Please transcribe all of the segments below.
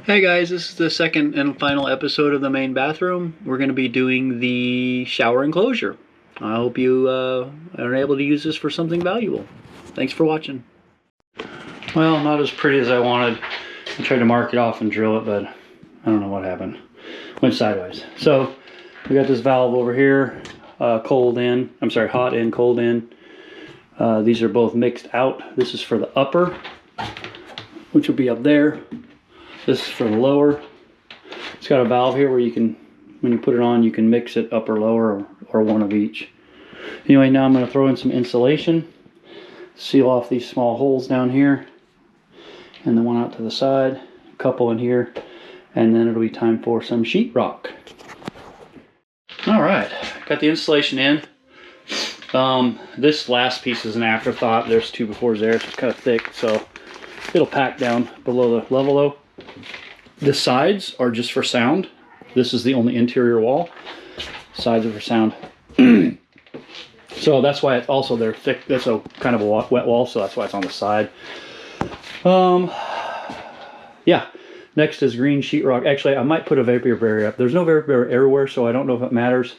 Hey guys, this is the second and final episode of the main bathroom. We're going to be doing the shower enclosure. I hope you are able to use this for something valuable. Thanks for watching. Well, not as pretty as I wanted. I tried to mark it off and drill it, but I don't know what happened. Went sideways. So we got this valve over here, hot in, cold in. These are both mixed out. This is for the upper, which will be up there. This is for the lower. It's got a valve here where you can, when you put it on, you can mix it up or lower or one of each. Anyway, now I'm going to throw in some insulation, seal off these small holes down here, and the one out to the side, a couple in here, and then it'll be time for some sheetrock. All right, got the insulation in. This last piece is an afterthought. There's 2 befores there, so it's kind of thick, so it'll pack down below the level though. The sides are just for sound. This is the only interior wall. Sides are for sound. So that's why it's also they're thick. That's a kind of a wet wall, so that's why it's on the side. Yeah. Next is green sheetrock. Actually, I might put a vapor barrier up. There's no vapor barrier everywhere, so I don't know if it matters.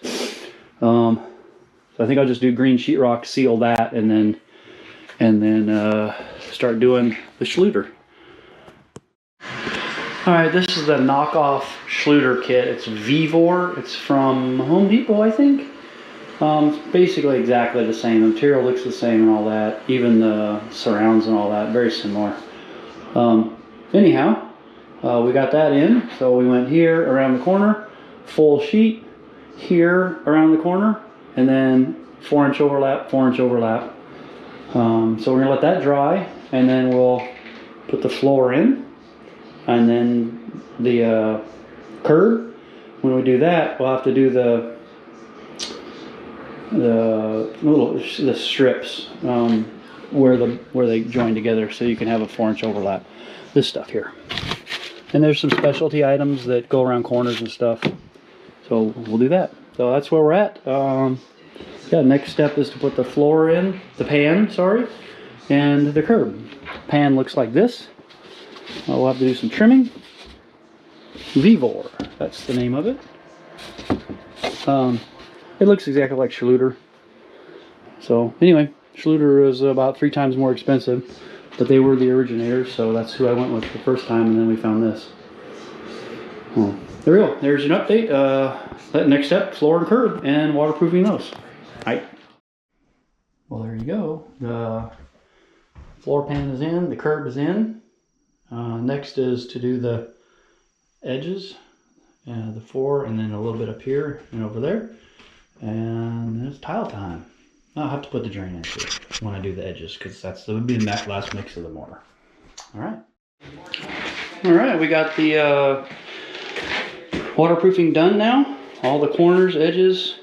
So I think I'll just do green sheetrock, seal that, and then start doing the Schluter. Alright, this is the knockoff Schluter kit. It's VEVOR. It's from Home Depot, I think. It's basically exactly the same. The material looks the same and all that. Even the surrounds and all that. Very similar. Anyhow, we got that in. So we went here around the corner. Full sheet. Here around the corner. And then 4-inch overlap, 4-inch overlap. So we're going to let that dry. And then we'll put the floor in. And then the curb. When we do that, we'll have to do the strips where they join together, so you can have a 4-inch overlap. This stuff here. And there's some specialty items that go around corners and stuff. So we'll do that. So that's where we're at. Yeah. Next step is to put the floor in, the pan, sorry, and the curb. Pan looks like this. We'll have to do some trimming. VEVOR, that's the name of it. It looks exactly like Schluter. So anyway, Schluter is about 3 times more expensive, but they were the originators, so that's who I went with the first time, and then we found this. Well, there we go. There's an update. That next step, floor and curb, and waterproofing those. Right. Well, there you go. The floor pan is in, the curb is in. Next is to do the edges, the 4, and then a little bit up here and over there. And it's tile time. I'll have to put the drain in too when I do the edges, because that would be the last mix of the mortar. All right. All right, we got the waterproofing done now. All the corners, edges,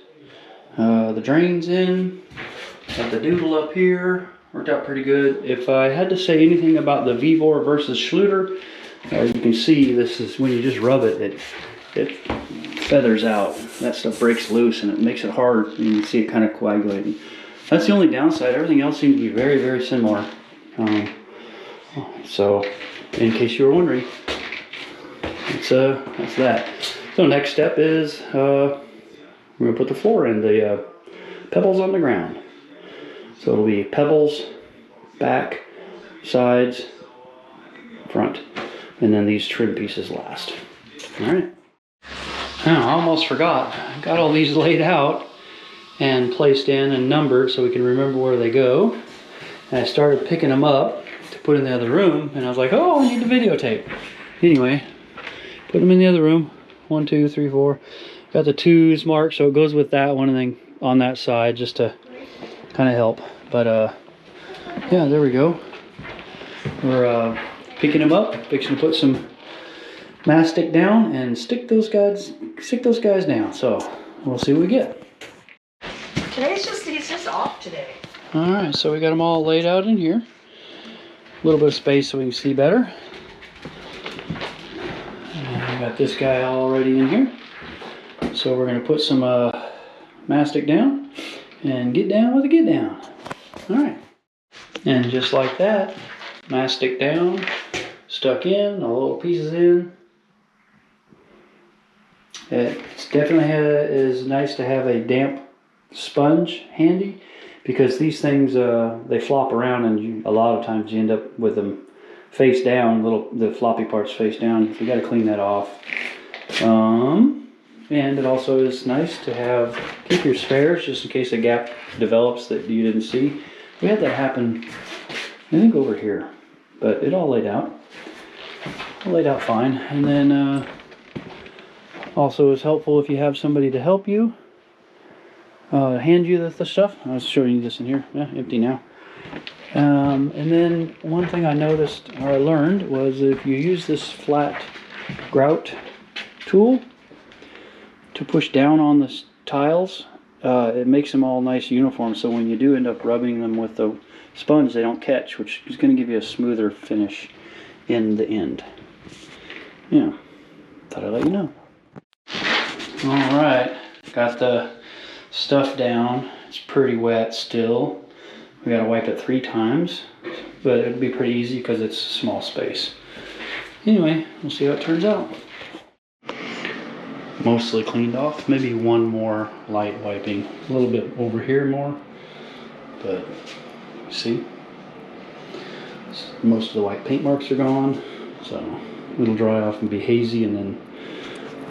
the drains in. Got the doodle up here. Worked out pretty good. If I had to say anything about the VEVOR versus Schluter, as you can see, this is when you just rub it, it feathers out. That stuff breaks loose and it makes it hard. You can see it kind of coagulating. That's the only downside. Everything else seems to be very, very similar. So, in case you were wondering, that's that. So next step is we're going to put the floor in, the pebbles on the ground. So it'll be pebbles, back, sides, front, and then these trim pieces last. All right. Now, I almost forgot. I got all these laid out and placed in and numbered so we can remember where they go. And I started picking them up to put in the other room, and I was like, oh, I need the videotape. Anyway, put them in the other room. 1, 2, 3, 4. Got the 2s marked, so it goes with that one, and then on that side just to kind of help. But yeah, there we go. We're picking them up, fixing to put some mastic down and stick those guys down. So we'll see what we get. He's just off today. All right, so we got them all laid out in here. A little bit of space so we can see better. And we got this guy already in here. So we're going to put some mastic down and get down with a get down. All right. And just like that, mastic down, stuck in, all the little pieces in, It's definitely is nice to have a damp sponge handy, because these things they flop around, and a lot of times you end up with them face down, the floppy parts face down. So you got to clean that off. And it also is nice to keep your spares just in case a gap develops that you didn't see. We had that happen, I think, over here, but it all laid out. It laid out fine. And then also is helpful if you have somebody to help you hand you the stuff. I was showing you this in here. Yeah, empty now. And then one thing I noticed, or I learned, was if you use this flat grout tool to push down on the tiles, it makes them all nice uniform, so when you do end up rubbing them with the sponge, they don't catch, which is going to give you a smoother finish in the end. Yeah, thought I'd let you know. Alright, got the stuff down. It's pretty wet still. We gotta wipe it 3 times, but it'll be pretty easy because it's a small space. Anyway, we'll see how it turns out. Mostly cleaned off, maybe one more light wiping, a little bit over here more, but see, most of the white paint marks are gone, so it'll dry off and be hazy, and then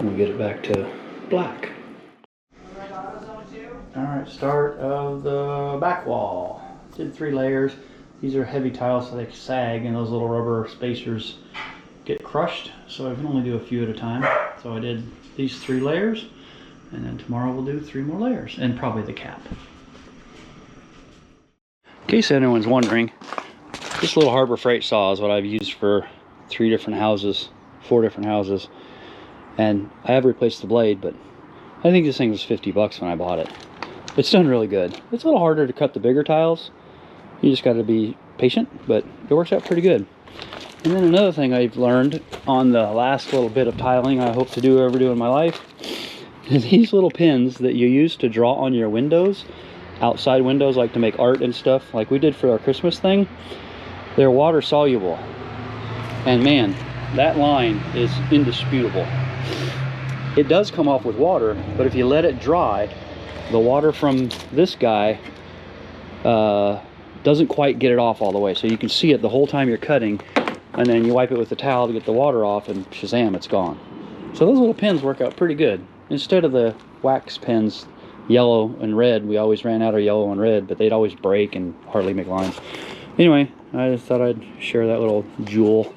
we'll get it back to black. Alright, start of the back wall. Did 3 layers. These are heavy tiles, so they sag, and those little rubber spacers get crushed, so I can only do a few at a time. So I did these 3 layers, and then tomorrow we'll do 3 more layers, and probably the cap. In case anyone's wondering, this little Harbor Freight saw is what I've used for 4 different houses, and I have replaced the blade, but I think this thing was 50 bucks when I bought it. It's done really good. It's a little harder to cut the bigger tiles. You just got to be patient, but it works out pretty good. And then another thing I've learned on the last little bit of tiling I hope to ever do in my life is these little pins that you use to draw on your windows, outside windows, like to make art and stuff, like we did for our Christmas thing. They're water soluble. And man, that line is indisputable. It does come off with water, but if you let it dry, the water from this guy doesn't quite get it off all the way. So you can see it the whole time you're cutting, and then you wipe it with the towel to get the water off, and shazam, it's gone. So those little pins work out pretty good. Instead of the wax pins, yellow and red, we always ran out of yellow and red, but they'd always break and hardly make lines. Anyway, I just thought I'd share that little jewel.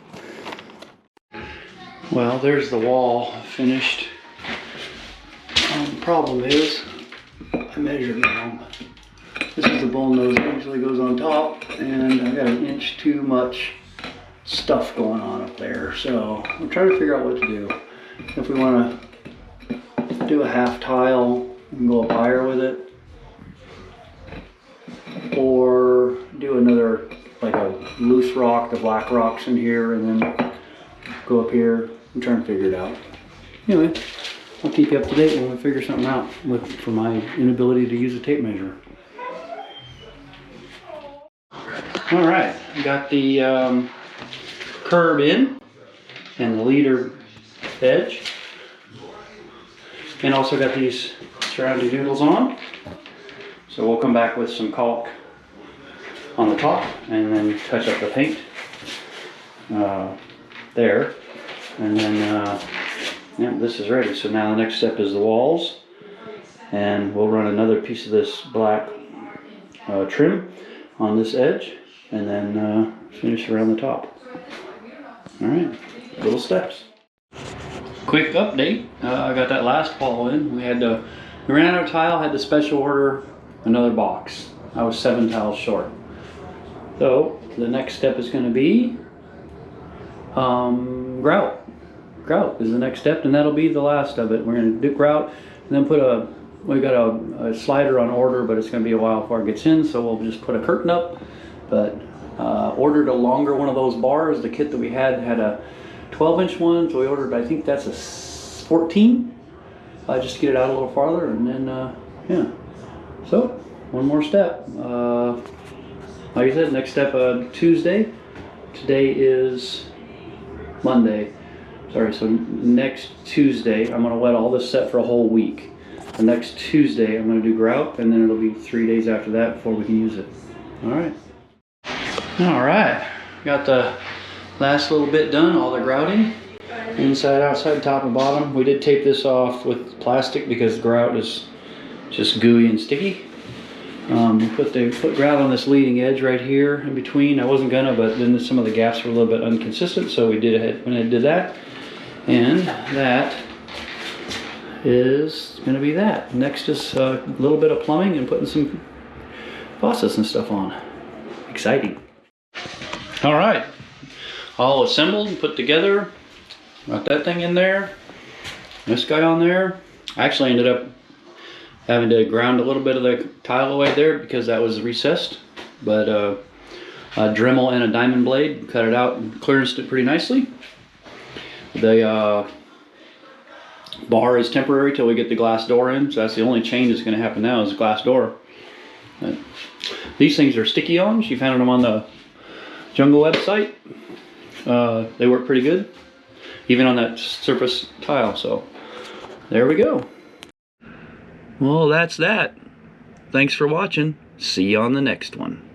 Well, there's the wall finished. The problem is, I measured wrong. This is the bull nose that usually goes on top, and I got an inch too much stuff going on up there. So I'm trying to figure out what to do. If we want to do a half tile and go up higher with it, or do another, like a loose rock, the black rocks in here, and then go up here. I'm trying to figure it out. Anyway, I'll keep you up to date when we figure something out for my inability to use a tape measure. All right, got the curb in and the leader edge, and also got these surrounding noodles on. So we'll come back with some caulk on the top and then touch up the paint there, and then yeah, this is ready. So now the next step is the walls, and we'll run another piece of this black trim on this edge, and then finish around the top. All right, little steps. Quick update, I got that last wall in. We ran out of tile, had to special order another box. I was 7 tiles short. So the next step is going to be grout. Grout is the next step, and that'll be the last of it. We're going to do grout, and then we got a slider on order, but it's going to be a while before it gets in, so we'll just put a curtain up. But ordered a longer one of those bars. The kit that we had a 12-inch one, so we ordered, I think that's a 14, just to get it out a little farther, and then yeah. So one more step. Like I said, next step Tuesday. Today is Monday. sorry, so next Tuesday, I'm gonna let all this set for a whole week. The next Tuesday, I'm gonna do grout, and then it'll be 3 days after that before we can use it. All right. All right, got the last little bit done, all the grouting. Inside, outside, top and bottom. We did tape this off with plastic because grout is just gooey and sticky. We put grout on this leading edge right here in between. I wasn't gonna, but then some of the gaps were a little bit inconsistent, so we went ahead and did that. And that is gonna be that. Next is a little bit of plumbing and putting some faucets and stuff on. Exciting. All right, all assembled and put together. Got that thing in there, this guy on there. I actually ended up having to ground a little bit of the tile away there because that was recessed, but a Dremel and a diamond blade cut it out and clearanced it pretty nicely. The bar is temporary till we get the glass door in, so that's the only change that's going to happen now is the glass door. But these things are sticky-ons. You found them on the Jungle website. They work pretty good, even on that surface tile, so there we go. Well, that's that. Thanks for watching. See you on the next one.